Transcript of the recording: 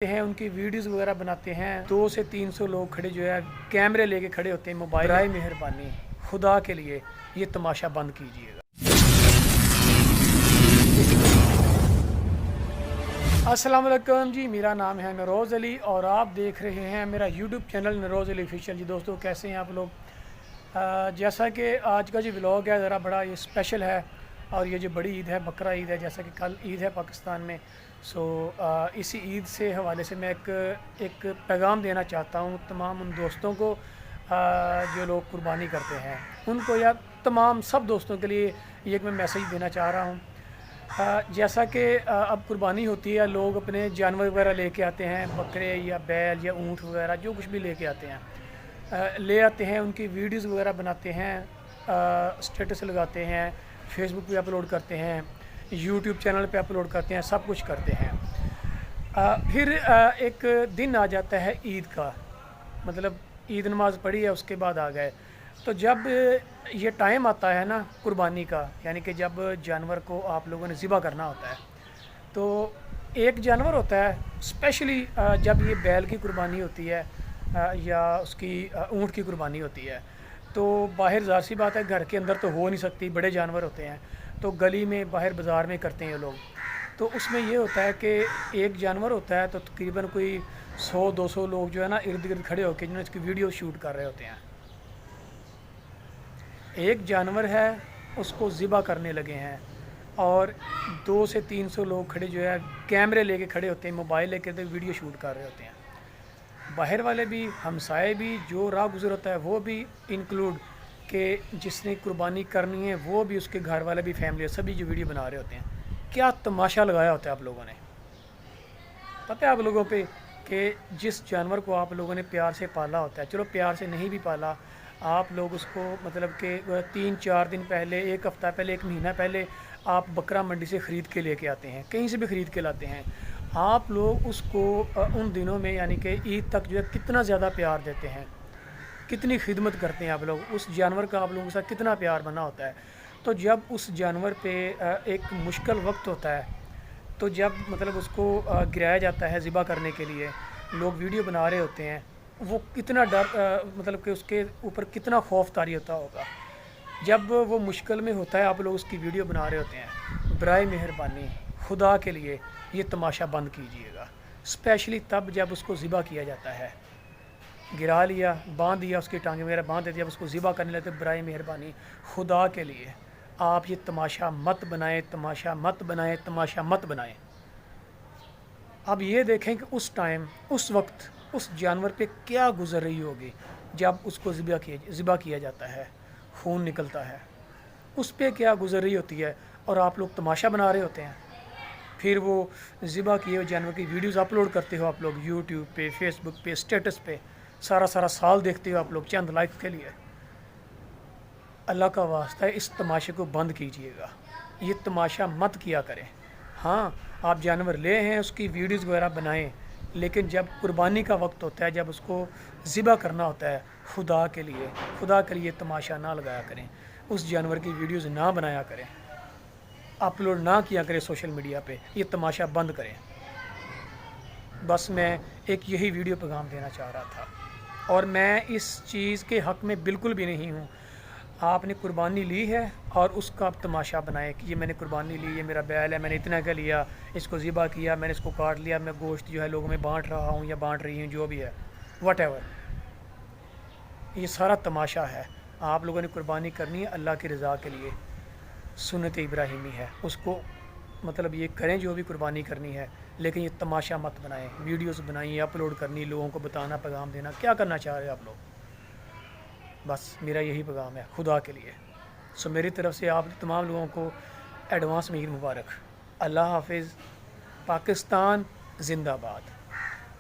हैं उनकी वीडियोस वगैरह बनाते हैं। 200 से 300 लोग खड़े जो है कैमरे लेके खड़े होते हैं मोबाइल। बराए मेहरबानी खुदा के लिए ये तमाशा बंद कीजिएगा। अस्सलाम वालेकुम जी, मेरा नाम है नरोज़ अली और आप देख रहे हैं मेरा यूट्यूब चैनल नरोज़ अली ऑफिशियल। जी दोस्तों, कैसे हैं आप लोग? जैसा कि आज का जो व्लॉग है ज़रा बड़ा ये स्पेशल है और ये जो बड़ी ईद है बकरा ईद है, जैसा कि कल ईद है पाकिस्तान में। इसी ईद से हवाले से मैं एक पैगाम देना चाहता हूँ तमाम उन दोस्तों को जो लोग कुर्बानी करते हैं, उनको या तमाम सब दोस्तों के लिए ये एक मैं मैसेज देना चाह रहा हूँ। जैसा कि अब कुर्बानी होती है, लोग अपने जानवर वगैरह लेके आते हैं, बकरे या बैल या ऊँट वगैरह जो कुछ भी लेके आते हैं, ले आते हैं, उनकी वीडियोस वगैरह बनाते हैं, स्टेटस लगाते हैं, फेसबुक पे अपलोड करते हैं, यूट्यूब चैनल पे अपलोड करते हैं, सब कुछ करते हैं। फिर एक दिन आ जाता है ईद का, मतलब ईद नमाज़ पढ़ी है उसके बाद आ गए। तो जब ये टाइम आता है ना कुर्बानी का, यानी कि जब जानवर को आप लोगों ने ज़िबा करना होता है, तो एक जानवर होता है स्पेशली जब ये बैल की कुर्बानी होती है या उसकी ऊँट की कुर्बानी होती है, तो बाहर ज़ाहिर सी बात है घर के अंदर तो हो नहीं सकती, बड़े जानवर होते हैं, तो गली में बाहर बाज़ार में करते हैं लोग। तो उसमें ये होता है कि एक जानवर होता है तो तकरीबन कोई 100-200 लोग जो है ना इर्द गिर्द खड़े होकर जिन्होंने इसकी वीडियो शूट कर रहे होते हैं। एक जानवर है उसको ज़िबा करने लगे हैं और 200 से 300 लोग खड़े जो है कैमरे लेके खड़े होते हैं, मोबाइल लेके तो वीडियो शूट कर रहे होते हैं। बाहर वाले भी, हमसाए भी, जो राह गुज़र होता है वो भी इंक्लूड कि जिसने कुर्बानी करनी है वो भी, उसके घर वाले भी, फैमिली सभी जो वीडियो बना रहे होते हैं। क्या तमाशा लगाया होता है आप लोगों ने, पता है आप लोगों पे कि जिस जानवर को आप लोगों ने प्यार से पाला होता है, चलो प्यार से नहीं भी पाला, आप लोग उसको मतलब कि 3-4 दिन पहले, एक हफ़्ता पहले, एक महीना पहले आप बकरा मंडी से ख़रीद के लेके आते हैं, कहीं से भी ख़रीद के लाते हैं। आप लोग उसको उन दिनों में यानी कि ईद तक जो है कितना ज़्यादा प्यार देते हैं, कितनी खिदमत करते हैं आप लोग, उस जानवर का आप लोगों के साथ कितना प्यार बना होता है। तो जब उस जानवर पे एक मुश्किल वक्त होता है, तो जब मतलब उसको गिराया जाता है ज़िबा करने के लिए, लोग वीडियो बना रहे होते हैं, वो कितना डर मतलब कि उसके ऊपर कितना खौफ तारी होता होगा। जब वो मुश्किल में होता है, आप लोग उसकी वीडियो बना रहे होते हैं, बराए मेहरबानी खुदा के लिए ये तमाशा बंद कीजिएगा। स्पेशली तब जब उसको ज़िबा किया जाता है, गिरा लिया, बांध दिया, उसकी टांगें वगैरह बांध देती, जब उसको ज़िबा करने लगते, बराए मेहरबानी खुदा के लिए आप ये तमाशा मत बनाएं, तमाशा मत बनाएं, तमाशा मत बनाएं। अब ये देखें कि उस टाइम, उस वक्त उस जानवर पे क्या गुजर रही होगी जब उसको ज़िबा किया जाता है, खून निकलता है, उस पे क्या गुजर रही होती है, और आप लोग तमाशा बना रहे होते हैं। फिर वो ज़िबा किए हुए जानवर की वीडियोस अपलोड करते हो आप लोग यूट्यूब पे, फेसबुक पे, स्टेटस पे, सारा साल देखते हो आप लोग चंद लाइक के लिए। अल्लाह का वास्ता है, इस तमाशे को बंद कीजिएगा, ये तमाशा मत किया करें। हाँ, आप जानवर ले हैं, उसकी वीडियोस वगैरह बनाएं, लेकिन जब कुर्बानी का वक्त होता है, जब उसको ज़िबा करना होता है खुदा के लिए तमाशा ना लगाया करें, उस जानवर की वीडियोस ना बनाया करें, अपलोड ना किया करें सोशल मीडिया पे, ये तमाशा बंद करें। बस मैं एक यही वीडियो पैगाम देना चाह रहा था, और मैं इस चीज़ के हक़ में बिल्कुल भी नहीं हूँ। आपने कुर्बानी ली है और उसका आप तमाशा बनाएं कि ये मैंने कुर्बानी ली, ये मेरा बैल है, मैंने इतना का लिया, इसको ज़िबा किया, मैंने इसको काट लिया, मैं गोश्त जो है लोगों में बांट रहा हूँ या बांट रही हूँ, जो भी है व्हाटएवर, ये सारा तमाशा है। आप लोगों ने कुर्बानी करनी है अल्लाह की रज़ा के लिए, सुन्नत इब्राहिमी है, उसको मतलब ये करें जो भी कुर्बानी करनी है, लेकिन ये तमाशा मत बनाएं। वीडियोस बनाइए, अपलोड करनी, लोगों को बताना, पैगाम देना, क्या करना चाह रहे हो आप लोग? बस मेरा यही पैगाम है खुदा के लिए। मेरी तरफ से आप तमाम लोगों को एडवांस में ईद मुबारक। अल्लाह हाफिज़। पाकिस्तान ज़िंदाबाद।